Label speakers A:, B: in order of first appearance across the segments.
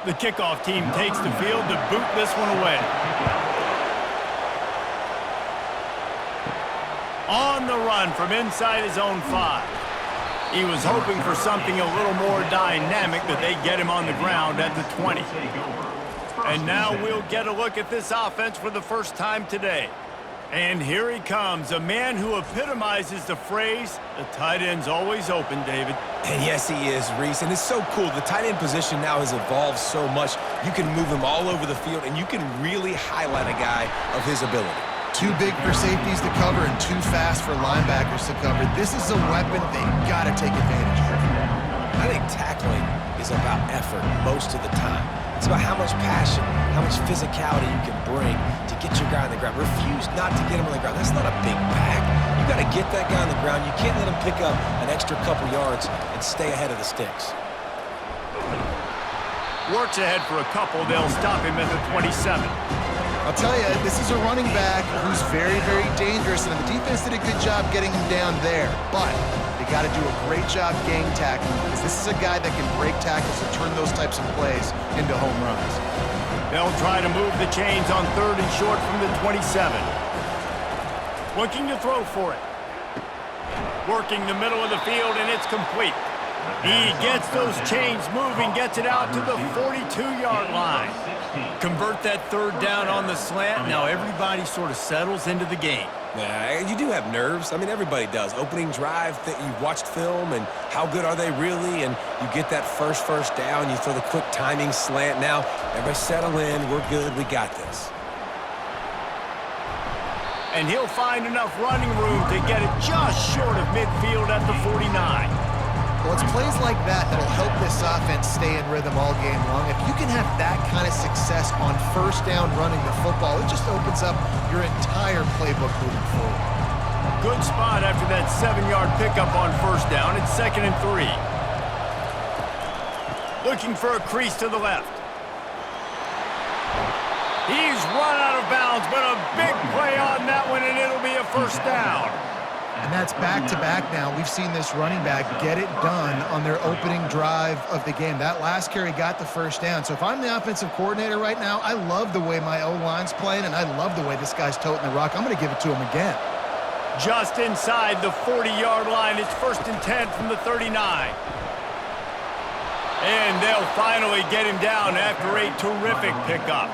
A: The kickoff team takes the field to boot this one away. On the run from inside his own 5. He was hoping for something a little more dynamic, but they get him on the ground at the 20. And now we'll get a look at this offense for the first time today. And here he comes, a man who epitomizes the phrase, the tight end's always open, David.
B: And yes, he is, Reese. And it's so cool. The tight end position now has evolved so much. You can move him all over the field, and you can really highlight a guy of his ability.
C: Too big for safeties to cover and too fast for linebackers to cover. This is a weapon they've got to take advantage of.
B: I think tackling is about effort most of the time. It's about how much passion, how much physicality you can bring to get your guy on the ground. Refuse not to get him on the ground. That's not a big pack. You got to get that guy on the ground. You can't let him pick up an extra couple yards and stay ahead of the sticks.
A: Works ahead for a couple. They'll stop him at the 27.
C: I'll tell you, this is a running back who's very, very dangerous, and the defense did a good job getting him down there. But they got to do a great job gang tackling, because this is a guy that can break tackles and turn those types of plays into home runs.
A: They'll try to move the chains on 3rd and short from the 27. Looking to throw for it. Working the middle of the field, and it's complete. He gets those chains moving, gets it out to the 42-yard line. Convert that 3rd down on the slant. Now everybody sort of settles into the game.
B: Yeah, you do have nerves. I mean, everybody does. Opening drive, that you've watched film, and how good are they really? And you get that first down, you throw the quick timing slant. Now, everybody settle in. We're good. We got this.
A: And he'll find enough running room to get it just short of midfield at the 49.
C: Well, it's plays like that that'll help this offense stay in rhythm all game long. If you can have that kind of success on 1st down running the football, it just opens up your entire playbook moving forward.
A: Good spot after that 7-yard pickup on 1st down. It's 2nd and 3. Looking for a crease to the left. He's run out of bounds, but a big play on that one, and it'll be a 1st down.
C: And that's back-to-back now. We've seen this running back get it done on their opening drive of the game. That last carry got the 1st down. So if I'm the offensive coordinator right now, I love the way my O-line's playing, and I love the way this guy's toting the rock. I'm going to give it to him again.
A: Just inside the 40-yard line. It's 1st and 10 from the 39. And they'll finally get him down after a terrific pickup.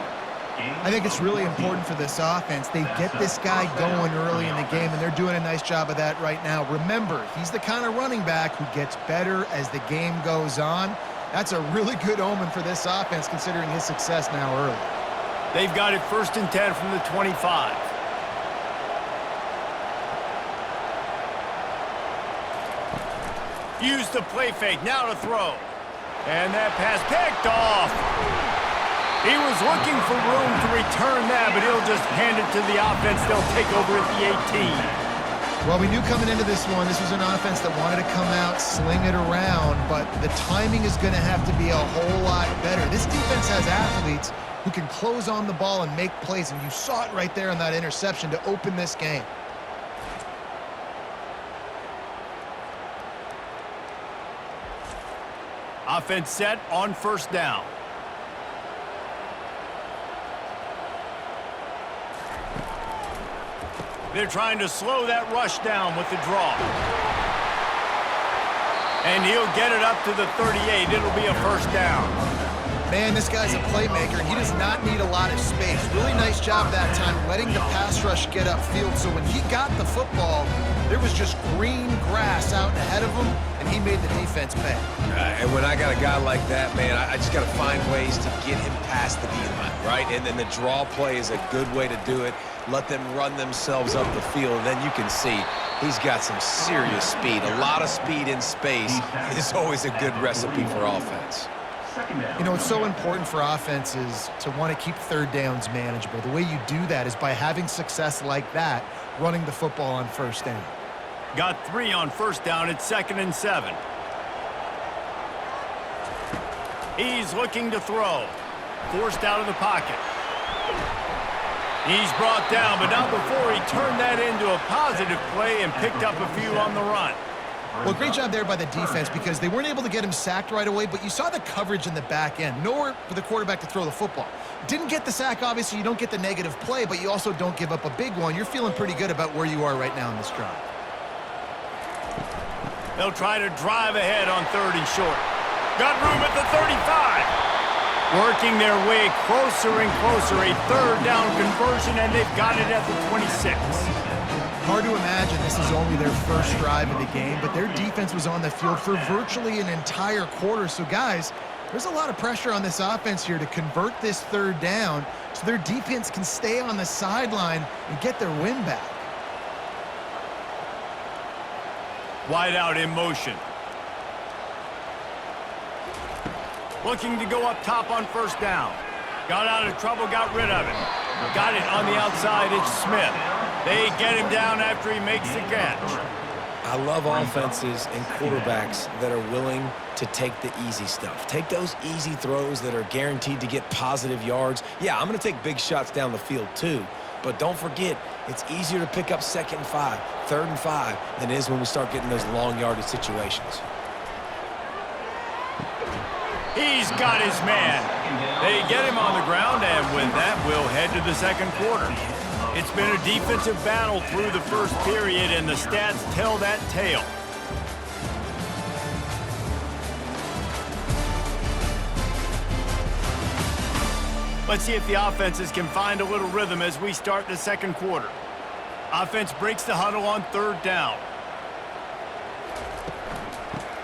C: I think it's really important for this offense. They get this guy going early in the game, and they're doing a nice job of that right now. Remember, he's the kind of running back who gets better as the game goes on. That's a really good omen for this offense, considering his success now early.
A: They've got it 1st and 10 from the 25. Use the play fake, now to throw. And that pass picked off. He was looking for room to return that, but he'll just hand it to the offense. They'll take over at the 18.
C: Well, we knew coming into this one, this was an offense that wanted to come out, sling it around, but the timing is going to have to be a whole lot better. This defense has athletes who can close on the ball and make plays, and you saw it right there on that interception to open this game.
A: Offense set on 1st down. They're trying to slow that rush down with the draw. And he'll get it up to the 38. It'll be a 1st down.
C: Man, this guy's a playmaker, and he does not need a lot of space. Really nice job that time letting the pass rush get upfield. So when he got the football, there was just green grass out ahead of him, and he made the defense pay.
B: And when I got a guy like that, man, I just got to find ways to get him past the D-line, right? And then the draw play is a good way to do it. Let them run themselves up the field, and then you can see he's got some serious speed. A lot of speed in space is always a good recipe for offense.
C: You know, it's so important for offenses to want to keep 3rd downs manageable. The way you do that is by having success like that, running the football on 1st down.
A: Got 3 on 1st down. It's 2nd and 7. He's looking to throw. Forced out of the pocket. He's brought down, but not before he turned that into a positive play and picked up a few on the run.
C: Well, great job there by the defense because they weren't able to get him sacked right away, but you saw the coverage in the back end. Nowhere for the quarterback to throw the football. Didn't get the sack, obviously. You don't get the negative play, but you also don't give up a big one. You're feeling pretty good about where you are right now in this drive.
A: They'll try to drive ahead on 3rd and short. Got room at the 35. Working their way closer and closer. A 3rd down conversion, and they've got it at the 26.
C: Hard to imagine this is only their first drive of the game, but their defense was on the field for virtually an entire quarter. So, guys, there's a lot of pressure on this offense here to convert this 3rd down so their defense can stay on the sideline and get their win back.
A: Wide out in motion. Looking to go up top on 1st down. Got out of trouble, got rid of it. Got it on the outside, it's Smith. They get him down after he makes the catch.
B: I love offenses and quarterbacks that are willing to take the easy stuff. Take those easy throws that are guaranteed to get positive yards. Yeah, I'm going to take big shots down the field too, but don't forget, it's easier to pick up 2nd and 5, 3rd and 5 than it is when we start getting those long yardage situations.
A: He's got his man. They get him on the ground, and with that, we'll head to the 2nd quarter. It's been a defensive battle through the 1st period, and the stats tell that tale. Let's see if the offenses can find a little rhythm as we start the 2nd quarter. Offense breaks the huddle on 3rd down.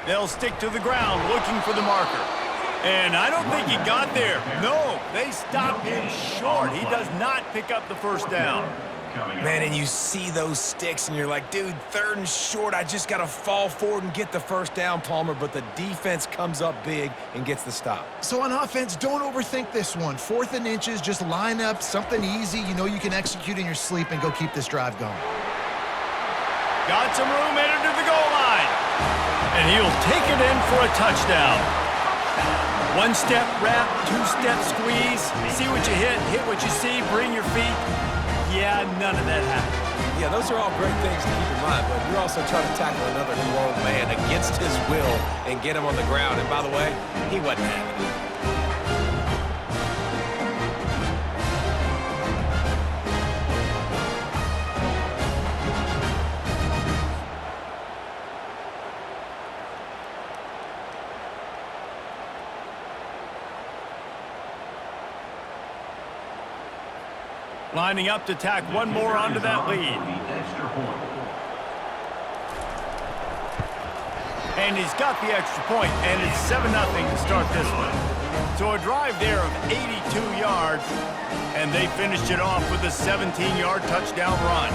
A: They'll stick to the ground looking for the marker. And I don't think he got there. No, they stop him short. He does not pick up the 1st down.
B: Man, and you see those sticks, and you're like, dude, 3rd and short, I just got to fall forward and get the 1st down, Palmer, but the defense comes up big and gets the stop.
C: So on offense, don't overthink this one. 4th and inches, just line up something easy you know you can execute in your sleep and go keep this drive going.
A: Got some room headed to the goal line. And he'll take it in for a touchdown. 1-step wrap, 2-step squeeze. See what you hit what you see, bring your feet. Yeah, none of that happened.
B: Yeah, those are all great things to keep in mind, but you're also trying to tackle another grown man against his will and get him on the ground. And by the way, he wasn't having it.
A: Lining up to tack one more onto that lead. And he's got the extra point, and it's 7-0 to start this one. So a drive there of 82 yards, and they finished it off with a 17-yard touchdown run.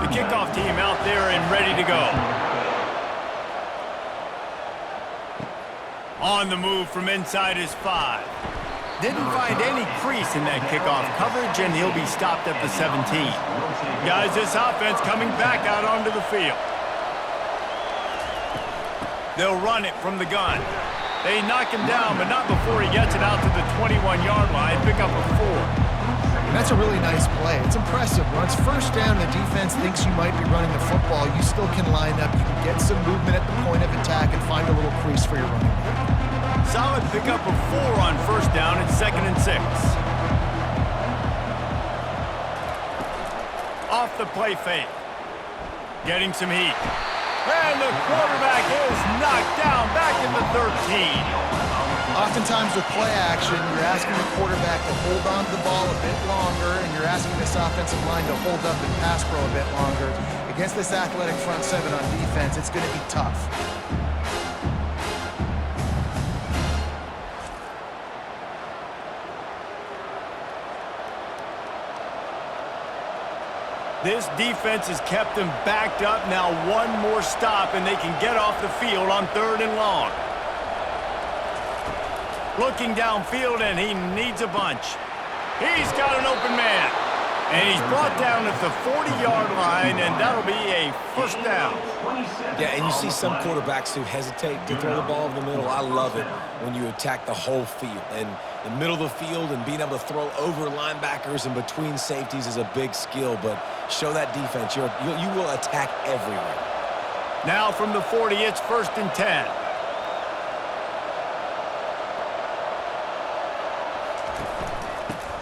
A: The kickoff team out there and ready to go. On the move from inside his 5. Didn't find any crease in that kickoff coverage, and he'll be stopped at the 17. Guys, this offense coming back out onto the field. They'll run it from the gun. They knock him down, but not before he gets it out to the 21-yard line. Pick up a 4.
C: And that's a really nice play. It's impressive. When it's 1st down, the defense thinks you might be running the football. You still can line up. You can get some movement at the point of attack and find a little crease for your running back.
A: Solid pickup of 4 on 1st down and 2nd and 6. Off the play fake. Getting some heat. And the quarterback is knocked down back in the 13.
C: Oftentimes with play action, you're asking the quarterback to hold on to the ball a bit longer, and you're asking this offensive line to hold up and pass pro a bit longer. Against this athletic front 7 on defense, it's going to be tough.
A: This defense has kept them backed up. Now one more stop, and they can get off the field on 3rd and long. Looking downfield, and he needs a bunch. He's got an open man. And he's brought down at the 40-yard line, and that'll be a 1st down.
B: Yeah, and you see some quarterbacks who hesitate to throw the ball in the middle. I love it when you attack the whole field. And the middle of the field and being able to throw over linebackers and between safeties is a big skill, but show that defense. You will attack everywhere.
A: Now from the 40, it's 1st and 10.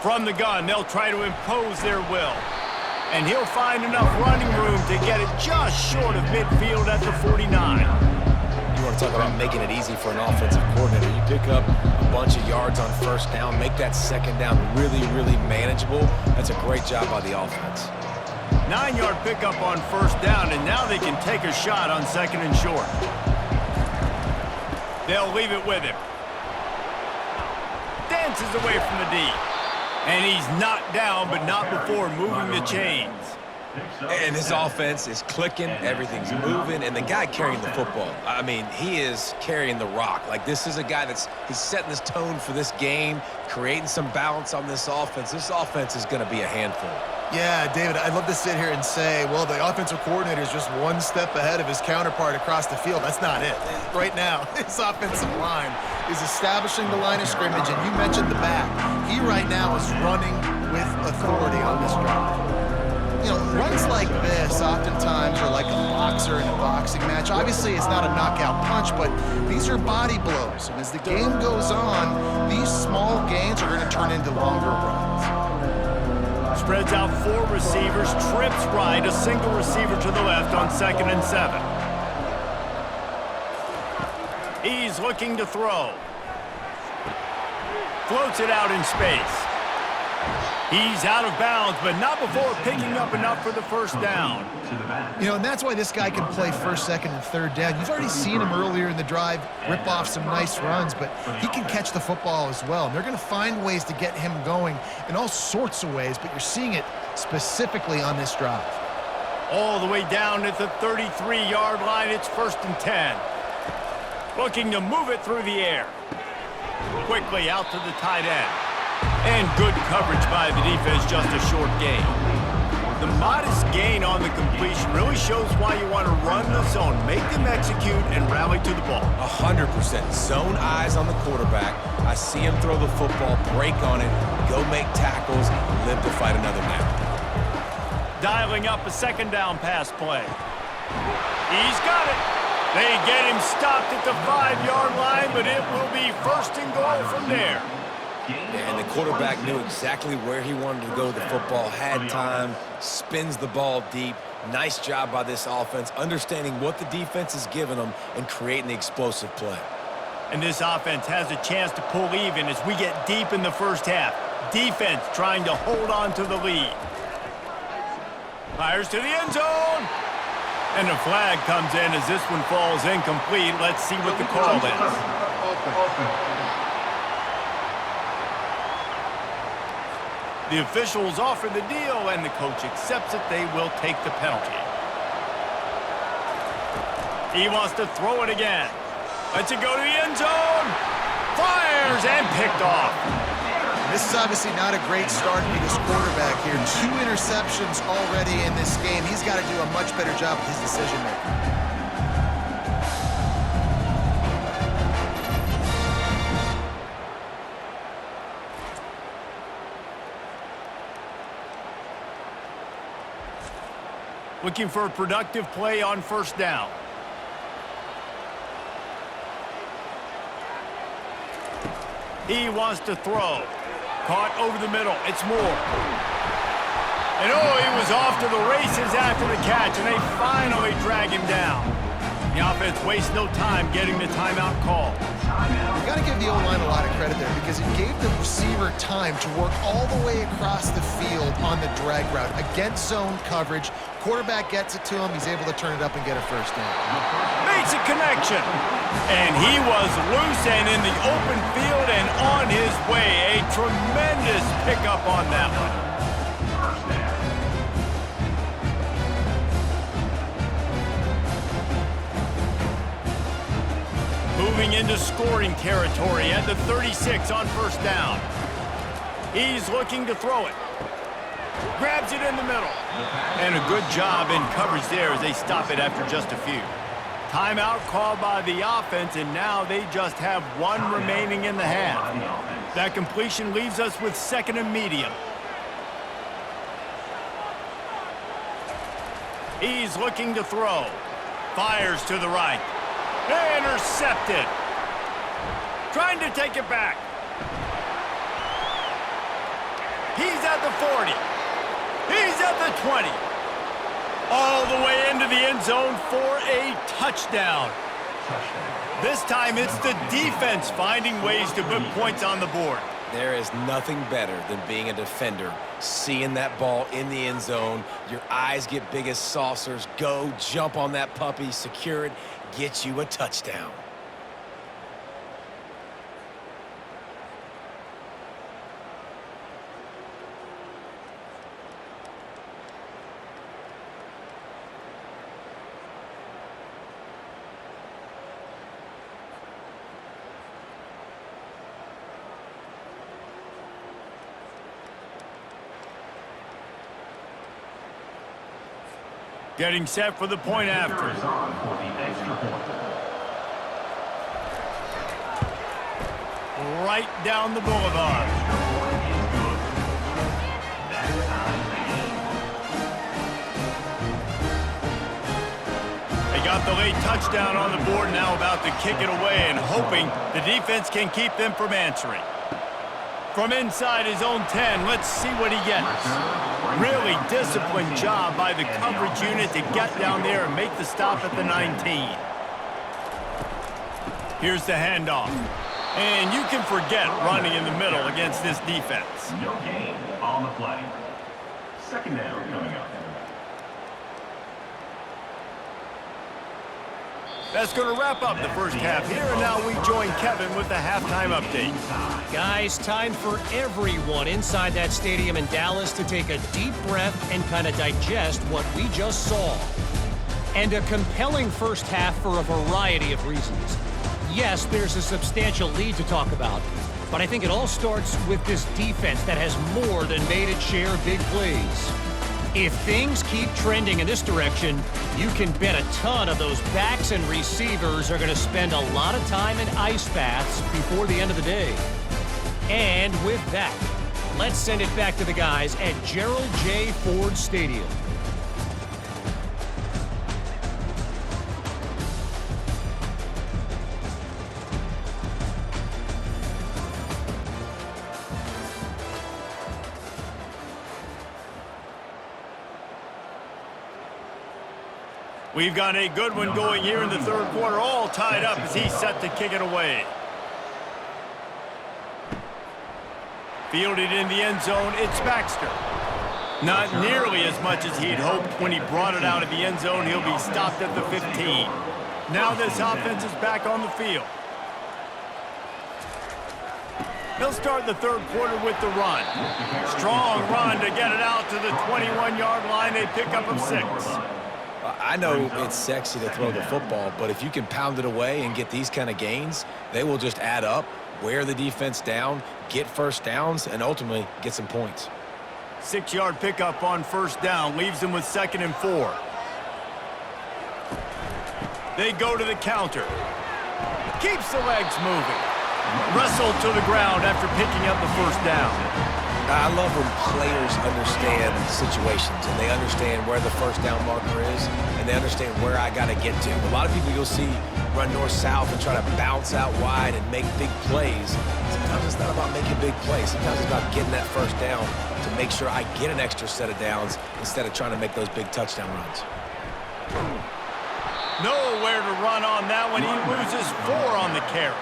A: From the gun, they'll try to impose their will. And he'll find enough running room to get it just short of midfield at the 49.
B: You want to talk about making it easy for an offensive coordinator. You pick up a bunch of yards on 1st down, make that 2nd down really, really manageable. That's a great job by the offense.
A: 9-yard pickup on 1st down, and now they can take a shot on 2nd and short. They'll leave it with him. Dances away from the D. And he's knocked down, but not before moving the chains.
B: And his offense is clicking, everything's moving, and the guy carrying the football, I mean, he is carrying the rock. Like, this is a guy he's setting this tone for this game, creating some balance on this offense. This offense is going to be a handful.
C: Yeah, David, I'd love to sit here and say, well, the offensive coordinator is just one step ahead of his counterpart across the field. That's not it. Right now, his offensive line is establishing the line of scrimmage, and you mentioned the back. He right now is running with authority on this drive. You know, runs like this oftentimes are like a boxer in a boxing match. Obviously, it's not a knockout punch, but these are body blows. And as the game goes on, these small gains are going to turn into longer runs.
A: Spreads out 4 receivers, trips right, a single receiver to the left on 2nd and 7. He's looking to throw. Floats it out in space. He's out of bounds, but not before picking up enough for the 1st down.
C: You know, and that's why this guy can play 1st, 2nd, and 3rd down. You've already seen him earlier in the drive rip off some nice runs, but he can catch the football as well. And they're going to find ways to get him going in all sorts of ways, but you're seeing it specifically on this drive.
A: All the way down at the 33-yard line, it's 1st and 10. Looking to move it through the air. Quickly out to the tight end. And good coverage by the defense, just a short gain. The modest gain on the completion really shows why you want to run the zone, make them execute, and rally to the ball.
B: 100%. Zone eyes on the quarterback. I see him throw the football, break on it, go make tackles, live to fight another down.
A: Dialing up a 2nd down pass play. He's got it. They get him stopped at the 5-yard line, but it will be 1st and goal from there.
B: And the quarterback knew exactly where he wanted to go with the football, had time, spins the ball deep. Nice job by this offense, understanding what the defense is giving them and creating the explosive play.
A: And this offense has a chance to pull even as we get deep in the 1st half. Defense trying to hold on to the lead. Fires to the end zone. And a flag comes in as this one falls incomplete. Let's see what the call is. The officials offer the deal, and the coach accepts it. They will take the penalty. He wants to throw it again. Lets it go to the end zone. Fires and picked off.
C: This is obviously not a great start to this quarterback here. 2 interceptions already in this game. He's got to do a much better job with his decision-making.
A: Looking for a productive play on 1st down. He wants to throw. Caught over the middle. It's Moore. And oh, he was off to the races after the catch, and they finally drag him down. The offense wastes no time getting the timeout call.
C: You got to give the O-line a lot of credit there because it gave the receiver time to work all the way across the field on the drag route against zone coverage. Quarterback gets it to him. He's able to turn it up and get a 1st down.
A: Makes a connection. And he was loose and in the open field and on his way. A tremendous pickup on that one. Moving into scoring territory at the 36 on 1st down. He's looking to throw it. Grabs it in the middle. And a good job in coverage there as they stop it after just a few. Timeout called by the offense, and now they just have 1 remaining in the half. That completion leaves us with 2nd and medium. He's looking to throw. Fires to the right. Intercepted. Trying to take it back. He's at the 40. He's at the 20. All the way into the end zone for a touchdown. This time it's the defense finding ways to put points on the board.
B: There is nothing better than being a defender, seeing that ball in the end zone. Your eyes get big as saucers. Go, jump on that puppy, secure it, get you a touchdown.
A: Getting set for the point after. Right down the boulevard. They got the late touchdown on the board, now about to kick it away and hoping the defense can keep them from answering. From inside his own 10, let's see what he gets. Really disciplined job by the coverage unit to get down there and make the stop at the 19. Here's the handoff. And you can forget running in the middle against this defense.
D: No gain on the play. Second down coming up.
A: That's going to wrap up the first half here, and now we join Kevin with the halftime update.
E: Guys, time for everyone inside that stadium in Dallas to take a deep breath and kind of digest what we just saw. And a compelling first half for a variety of reasons. Yes, there's a substantial lead to talk about, but I think it all starts with this defense that has more than made its share of big plays. If things keep trending in this direction, you can bet a ton of those backs and receivers are going to spend a lot of time in ice baths before the end of the day. And with that, let's send it back to the guys at Gerald J. Ford Stadium.
A: We've got a good one going here in the third quarter, all tied up as he's set to kick it away. Fielded in the end zone, it's Baxter. Not nearly as much as he'd hoped when he brought it out of the end zone. He'll be stopped at the 15. Now this offense is back on the field. They'll start the third quarter with the run. Strong run to get it out to the 21-yard line. A pickup of 6.
B: I know it's sexy to throw the football, but if you can pound it away and get these kind of gains, they will just add up, wear the defense down, get first downs, and ultimately get some points.
A: 6-yard pickup on first down, leaves them with 2nd and 4. They go to the counter. Keeps the legs moving. Wrestled to the ground after picking up the first down.
B: I love when players understand situations and they understand where the first down marker is and they understand where I got to get to. A lot of people you'll see run north-south and try to bounce out wide and make big plays. Sometimes it's not about making big plays. Sometimes it's about getting that first down to make sure I get an extra set of downs instead of trying to make those big touchdown runs.
A: Nowhere to run on that one. He loses 4 on the carry.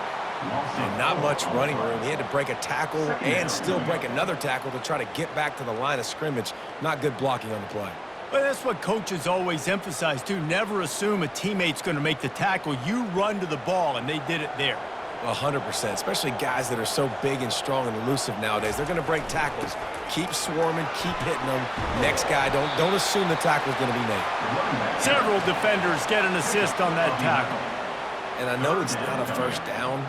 B: And not much running room. He had to break a tackle and still break another tackle to try to get back to the line of scrimmage. Not good blocking on the play.
A: Well, that's what coaches always emphasize, too. Never assume a teammate's going to make the tackle. You run to the ball, and they did it there.
B: 100%, especially guys that are so big and strong and elusive nowadays. They're going to break tackles. Keep swarming, keep hitting them. Next guy, don't assume the tackle's going to be made.
A: Several defenders get an assist on that tackle.
B: And I know it's not a first down,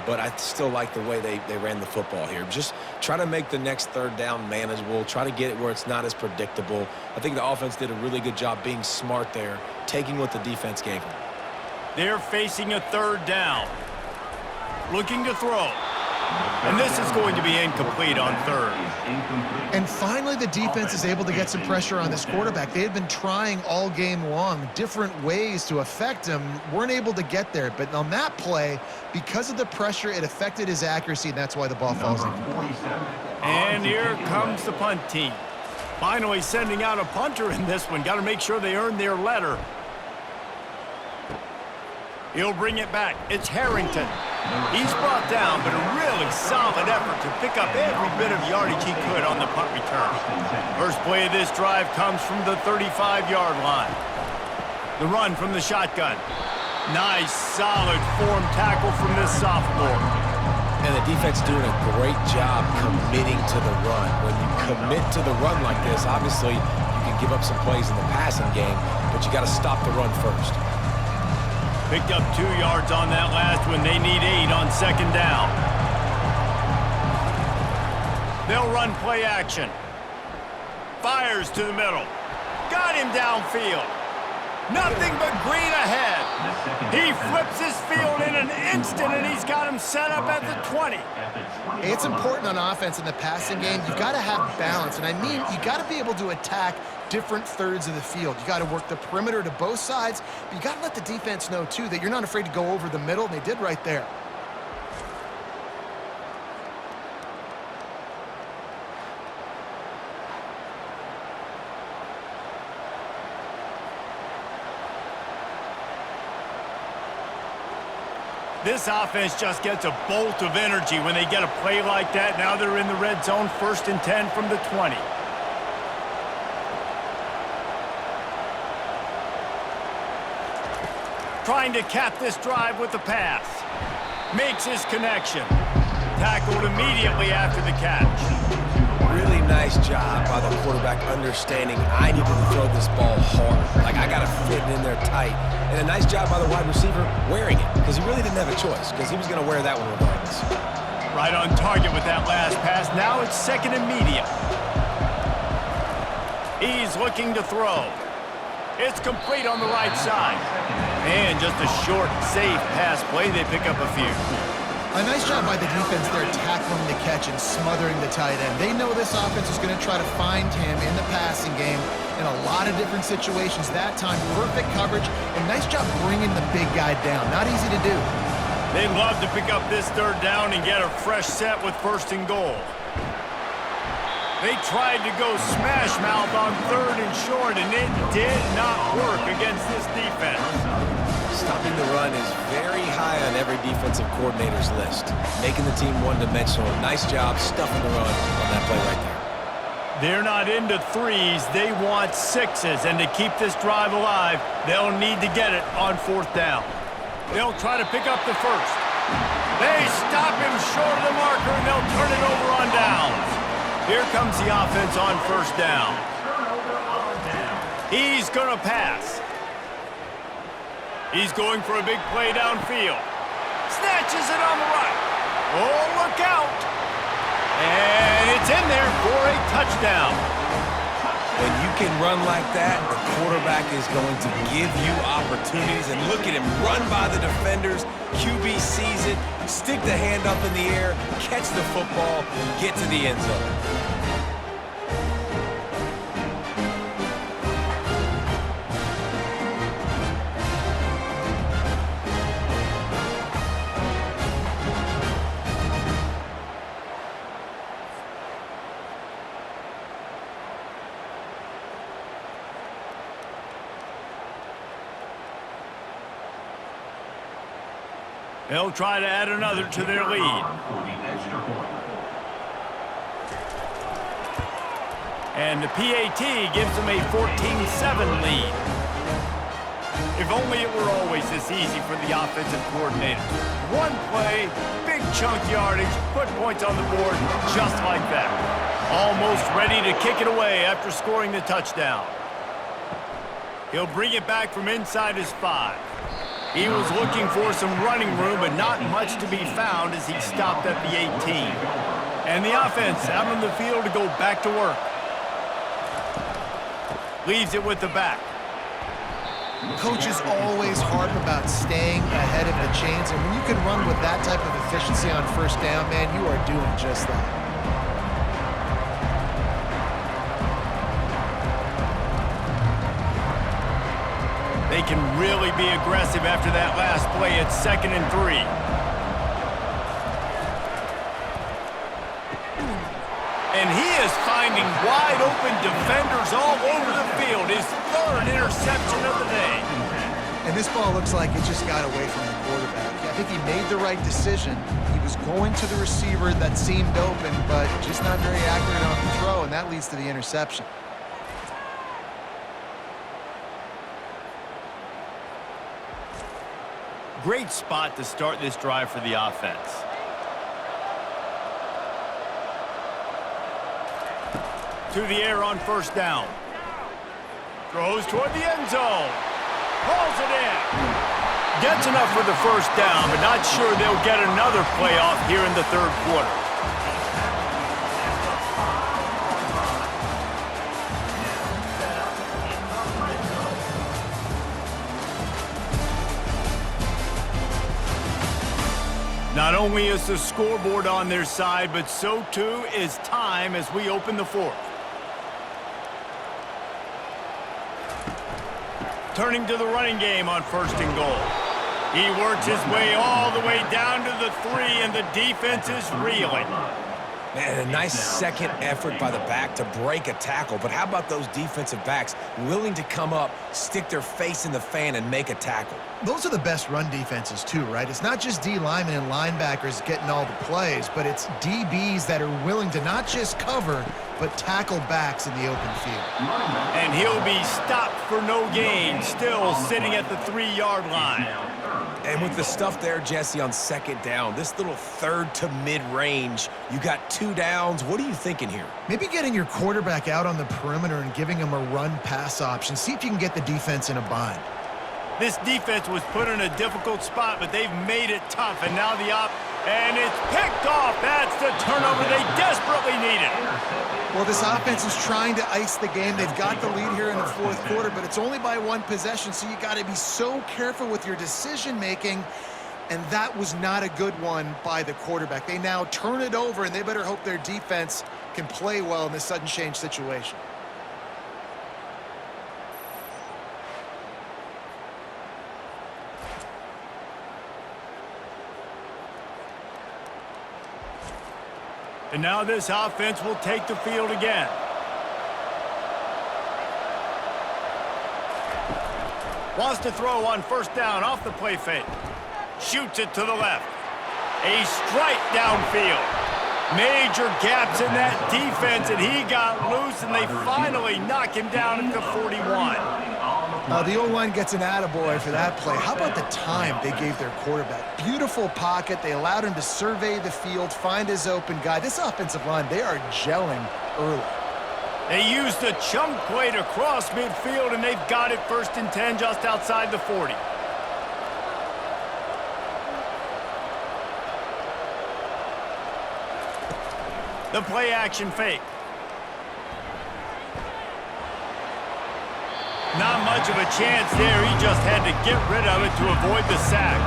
B: but I still like the way they ran the football here. Just try to make the next third down manageable. Try to get it where it's not as predictable. I think the offense did a really good job being smart there, taking what the defense gave them.
A: They're facing a third down. Looking to throw. And this is going to be incomplete on third.
C: And finally, the defense is able to get some pressure on this quarterback. They had been trying all game long, different ways to affect him, weren't able to get there. But on that play, because of the pressure, it affected his accuracy, and that's why the ball falls in.
A: And here comes the punt team. Finally sending out a punter in this one. Got to make sure they earn their letter. He'll bring it back. It's Harrington. He's brought down, but a really solid effort to pick up every bit of yardage he could on the punt return. First play of this drive comes from the 35-yard line. The run from the shotgun. Nice, solid form tackle from this sophomore.
B: And the defense doing a great job committing to the run. When you commit to the run like this, obviously you can give up some plays in the passing game, but you got to stop the run first.
A: Picked up 2 yards on that last one. They need 8 on second down. They'll run play action. Fires to the middle. Got him downfield. Nothing but green ahead. He flips his field in an instant, and he's got him set up at the 20.
C: It's important on offense in the passing game. You've got to have balance, and I mean you got to be able to attack different thirds of the field. You got to work the perimeter to both sides, but you got to let the defense know, too, that you're not afraid to go over the middle, and they did right there.
A: This offense just gets a bolt of energy when they get a play like that. Now they're in the red zone, 1st and 10 from the 20. Trying to cap this drive with the pass. Makes his connection. Tackled immediately after the catch.
B: Really nice job by the quarterback understanding I need to throw this ball hard. Like, I got to fit it in there tight. And a nice job by the wide receiver wearing it, because he really didn't have a choice, because he was going to wear that one regardless.
A: Right on target with that last pass. Now it's 2nd and medium. He's looking to throw. It's complete on the right side. And just a short, safe pass play. They pick up a few.
C: A nice job by the defense there tackling the catch and smothering the tight end. They know this offense is going to try to find him in the passing game in a lot of different situations. That time, perfect coverage, and nice job bringing the big guy down. Not easy to do.
A: They'd love to pick up this 3rd down and get a fresh set with 1st and goal. They tried to go smash mouth on 3rd and short, and it did not work against this defense.
B: Stopping the run is very high on every defensive coordinator's list. Making the team one-dimensional. Nice job stuffing the run on that play right there.
A: They're not into 3s. They want 6s. And to keep this drive alive, they'll need to get it on 4th down. They'll try to pick up the 1st. They stop him short of the marker, and they'll turn it over on downs. Here comes the offense on 1st down. He's going to pass. He's going for a big play downfield. Snatches it on the right. Oh, look out. And it's in there for a touchdown.
B: When you can run like that, the quarterback is going to give you opportunities. And look at him run by the defenders. QB sees it, stick the hand up in the air, catch the football, get to the end zone.
A: They'll try to add another to their lead. And the PAT gives them a 14-7 lead. If only it were always this easy for the offensive coordinator. One play, big chunk yardage, put points on the board just like that. Almost ready to kick it away after scoring the touchdown. He'll bring it back from inside his 5. He was looking for some running room, but not much to be found as he stopped at the 18. And the offense out on the field to go back to work. Leaves it with the back.
C: Coaches always harp about staying ahead of the chains, and when you can run with that type of efficiency on first down, man, you are doing just that.
A: They can really be aggressive after that last play. It's 2nd and 3. And he is finding wide open defenders all over the field. His 3rd interception of the day.
C: And this ball looks like it just got away from the quarterback. I think he made the right decision. He was going to the receiver that seemed open, but just not very accurate on the throw, and that leads to the interception.
A: Great spot to start this drive for the offense. To the air on first down. Throws toward the end zone. Hauls it in. Gets enough for the first down, but not sure they'll get another playoff here in the 3rd quarter. Not only is the scoreboard on their side, but so too is time as we open the 4th. Turning to the running game on 1st and goal. He works his way all the way down to the 3, and the defense is reeling.
B: Man, a nice second effort by the back to break a tackle, but how about those defensive backs willing to come up, stick their face in the fan, and make a tackle?
C: Those are the best run defenses too, right? It's not just D linemen and linebackers getting all the plays, but it's DBs that are willing to not just cover, but tackle backs in the open field.
A: And he'll be stopped for no gain, still sitting at the 3-yard line.
B: And with the stuff there, Jesse, on 2nd down, this little 3rd to mid-range, you got 2 downs. What are you thinking here?
C: Maybe getting your quarterback out on the perimeter and giving him a run-pass option. See if you can get the defense in a bind.
A: This defense was put in a difficult spot, but they've made it tough, and now and it's picked off. That's the turnover they desperately needed.
C: Well, this offense is trying to ice the game. They've got the lead here in the 4th quarter, but it's only by 1 possession, so you got to be so careful with your decision-making, and that was not a good one by the quarterback. They now turn it over, and they better hope their defense can play well in this sudden change situation.
A: And now this offense will take the field again. Wants to throw on 1st down off the play fake. Shoots it to the left. A strike downfield. Major gaps in that defense, and he got loose, and they finally knock him down at the 41.
C: The O-line gets an attaboy for that play. How about the time they gave their quarterback? Beautiful pocket. They allowed him to survey the field, find his open guy. This offensive line, they are gelling early.
A: They used a chunk play to cross midfield, and they've got it 1st and 10 just outside the 40. The play action fake. Not much of a chance there. He just had to get rid of it to avoid the sack.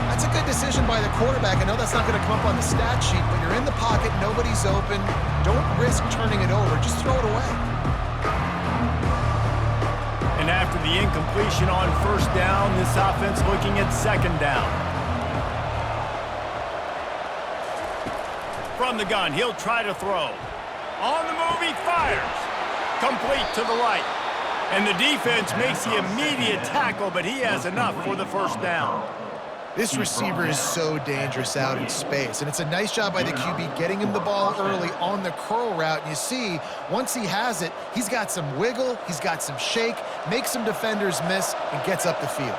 C: That's a good decision by the quarterback. I know that's not going to come up on the stat sheet, but you're in the pocket, nobody's open. Don't risk turning it over. Just throw it away.
A: And after the incompletion on 1st down, this offense looking at 2nd down. From the gun, he'll try to throw. On the move, he fires. Complete to the right. And the defense makes the immediate tackle, but he has enough for the 1st down.
C: This receiver is so dangerous out in space, and it's a nice job by the QB getting him the ball early on the curl route. And you see, once he has it, he's got some wiggle, he's got some shake, makes some defenders miss, and gets up the field.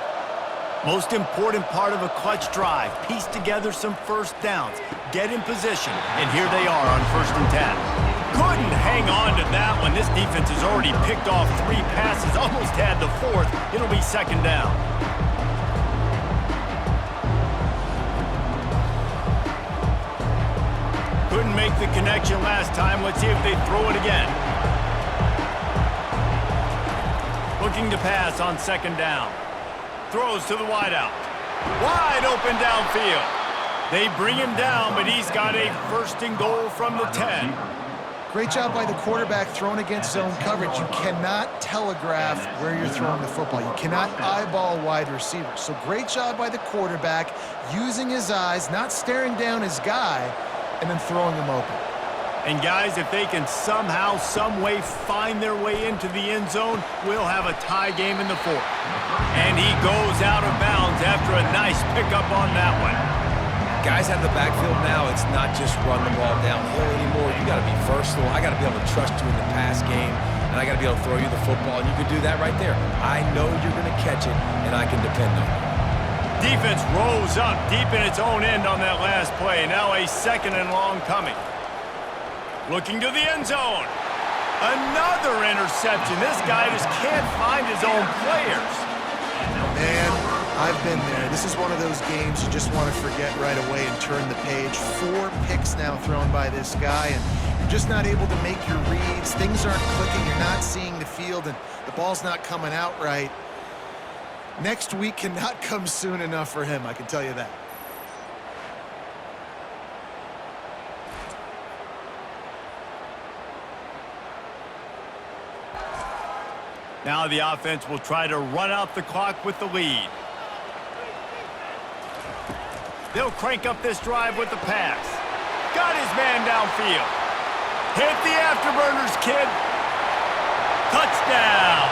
A: Most important part of a clutch drive, piece together some 1st downs, get in position, and here they are on 1st and 10. Couldn't hang on to that one. This defense has already picked off 3 passes, almost had the 4th. It'll be 2nd down. Couldn't make the connection last time. Let's see if they throw it again. Looking to pass on second down. Throws to the wideout. Wide open downfield. They bring him down, but he's got a first and goal from the 10.
C: Great job by the quarterback throwing against zone coverage. You cannot telegraph where you're throwing the football. You cannot eyeball wide receivers. So great job by the quarterback using his eyes, not staring down his guy, and then throwing him open.
A: And guys, if they can somehow, some way find their way into the end zone, we'll have a tie game in the fourth. And he goes out of bounds after a nice pickup on that one.
B: Guys out of the backfield now, it's not just run the ball downhill anymore. You got to be versatile. I got to be able to trust you in the pass game, and I got to be able to throw you the football, and you can do that right there. I know you're going to catch it, and I can depend on it.
A: Defense rolls up deep in its own end on that last play. Now a second and long coming. Looking to the end zone. Another interception. This guy just can't find his own players.
C: Man, I've been there. This is one of those games you just want to forget right away and turn the page. 4 picks now thrown by this guy, and you're just not able to make your reads. Things aren't clicking. You're not seeing the field, and the ball's not coming out right. Next week cannot come soon enough for him, I can tell you that.
A: Now the offense will try to run out the clock with the lead. They'll crank up this drive with the pass. Got his man downfield. Hit the afterburners, kid. Touchdown.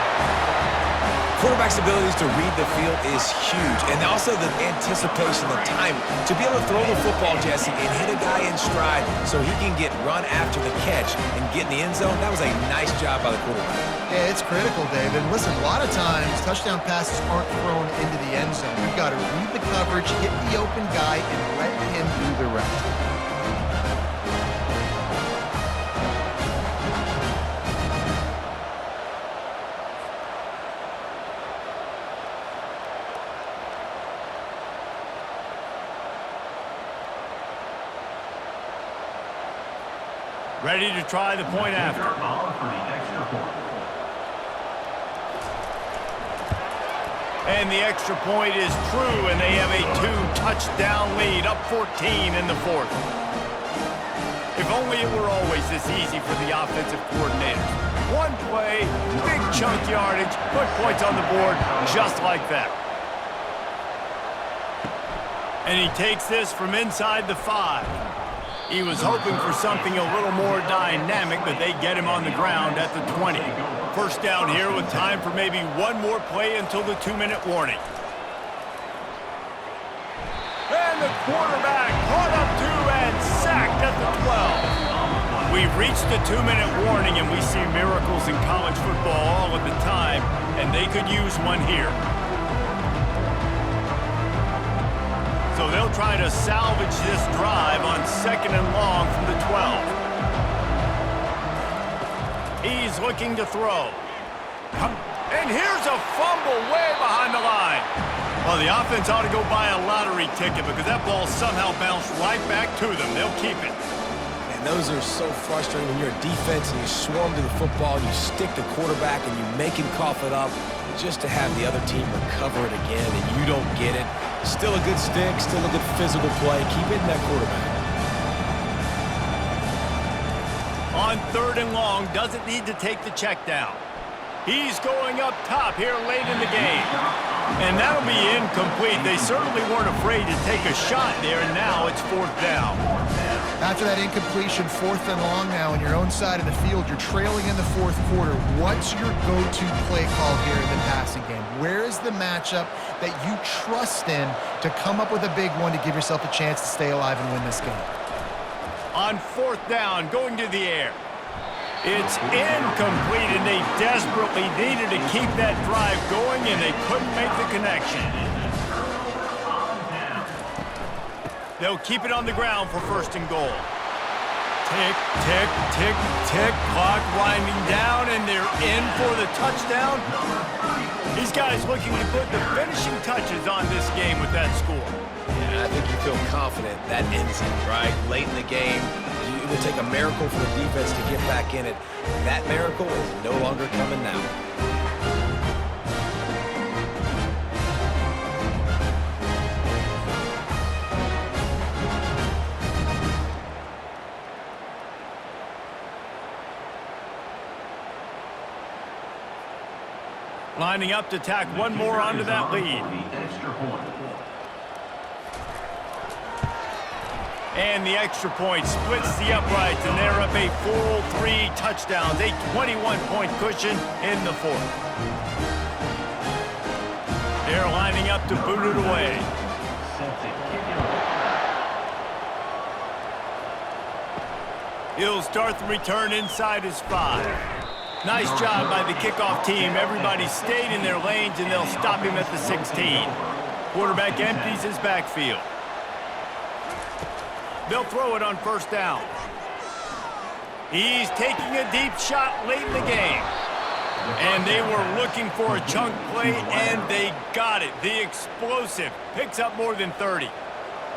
B: Quarterback's abilities to read the field is huge, and also the anticipation, the time to be able to throw the football, Jesse, and hit a guy in stride so he can get run after the catch and get in the end zone. That was a nice job by the quarterback.
C: Yeah, it's critical, David. Listen, a lot of times touchdown passes aren't thrown into the end zone. You've got to read the coverage, hit the open guy, and let him do the rest.
A: Ready to try the point after. And the extra point is true, and they have a 2-touchdown lead, up 14 in the fourth. If only it were always this easy for the offensive coordinators. One play, big chunk yardage, put points on the board just like that. And he takes this from inside the 5. He was hoping for something a little more dynamic, but they get him on the ground at the 20. First down here with time for maybe one more play until the 2-minute warning. And the quarterback caught up to and sacked at the 12. We've reached the 2-minute warning, and we see miracles in college football all of the time, and they could use one here. So they'll try to salvage this drive on second and long from the 12. He's looking to throw. And here's a fumble way behind the line. Well, the offense ought to go buy a lottery ticket because that ball somehow bounced right back to them. They'll keep it.
B: And those are so frustrating when you're a defense and you swarm to the football, you stick the quarterback, and you make him cough it up just to have the other team recover it again, and you don't get it. Still a good stick, still a good physical play. Keep hitting that quarterback.
A: On third and long, doesn't need to take the check down. He's going up top here late in the game. And that'll be incomplete. They certainly weren't afraid to take a shot there, and now it's fourth down.
C: After that incompletion, 4th and long now on your own side of the field, you're trailing in the 4th quarter. What's your go-to play call here in the passing game? Where is the matchup that you trust in to come up with a big one to give yourself a chance to stay alive and win this game?
A: On fourth down, going to the air. It's incomplete, and they desperately needed to keep that drive going, and they couldn't make the connection. They'll keep it on the ground for first and goal. Tick, tick, tick, tick. Clock winding down, and they're in for the touchdown. These guys looking to put the finishing touches on this game with that score.
B: Yeah, I think you feel confident that ends it, right? Late in the game, it would take a miracle for the defense to get back in it. That miracle is no longer coming now.
A: Lining up to tack one more onto that lead.
D: The extra point.
A: And the extra point splits the uprights, and they're up a full 3 touchdowns, a 21-point cushion in the fourth. They're lining up to boot it away.
D: Set to kick it off.
A: He'll start the return inside his 5. Nice job by the kickoff team. Everybody stayed in their lanes, and they'll stop him at the 16. Quarterback empties his backfield. They'll throw it on first down. He's taking a deep shot late in the game. And they were looking for a chunk play, and they got it. The explosive picks up more than 30.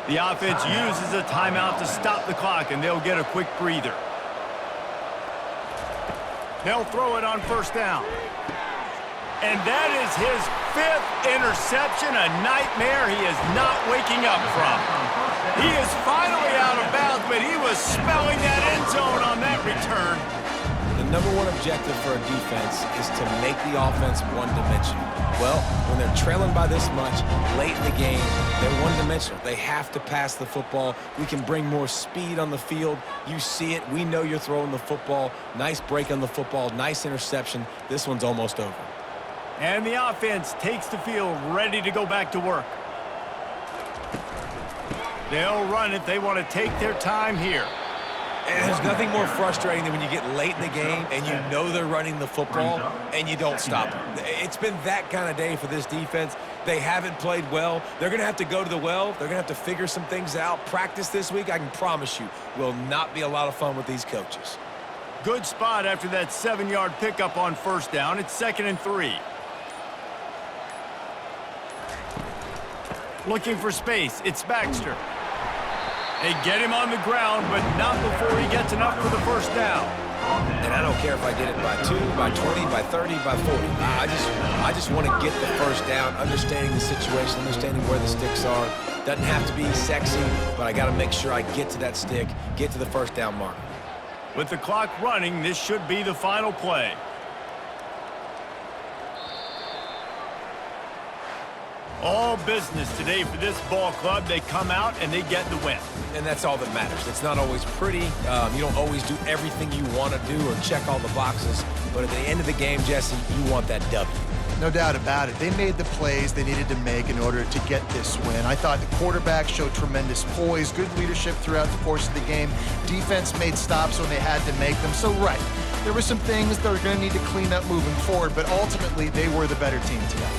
A: The offense uses a timeout to stop the clock, and they'll get a quick breather. They'll throw it on first down. And that is his 5th interception, a nightmare he is not waking up from. He is finally out of bounds, but he was smelling that end zone on that return.
B: The number one objective for a defense is to make the offense one-dimensional. Well, when they're trailing by this much late in the game, they're one-dimensional. They have to pass the football. We can bring more speed on the field. You see it. We know you're throwing the football. Nice break on the football. Nice interception. This one's almost over.
A: And the offense takes the field, ready to go back to work. They'll run it. They want to take their time here.
B: And there's nothing more frustrating than when you get late in the game and you know they're running the football and you don't stop them. It's been that kind of day for this defense. They haven't played well. They're going to have to go to the well. They're going to have to figure some things out. Practice this week, I can promise you, will not be a lot of fun with these coaches.
A: Good spot after that 7-yard pickup on first down. It's 2nd and 3. Looking for space. It's Baxter. They get him on the ground, but not before he gets enough for the first down.
B: And I don't care if I get it by 2, by 20, by 30, by 40. I just want to get the first down, understanding the situation, understanding where the sticks are. Doesn't have to be sexy, but I got to make sure I get to that stick, get to the first down mark.
A: With the clock running, this should be the final play. All business today for this ball club. They come out and they get the win.
B: And that's all that matters. It's not always pretty. You don't always do everything you want to do or check all the boxes. But at the end of the game, Jesse, you want that W.
C: No doubt about it. They made the plays they needed to make in order to get this win. I thought the quarterback showed tremendous poise, good leadership throughout the course of the game. Defense made stops when they had to make them. So, right, there were some things that are going to need to clean up moving forward, but ultimately they were the better team today.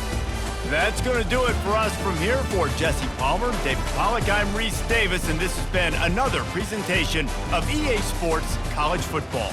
A: That's going to do it for us from here. For Jesse Palmer, David Pollack, I'm Reese Davis, and this has been another presentation of EA Sports College Football.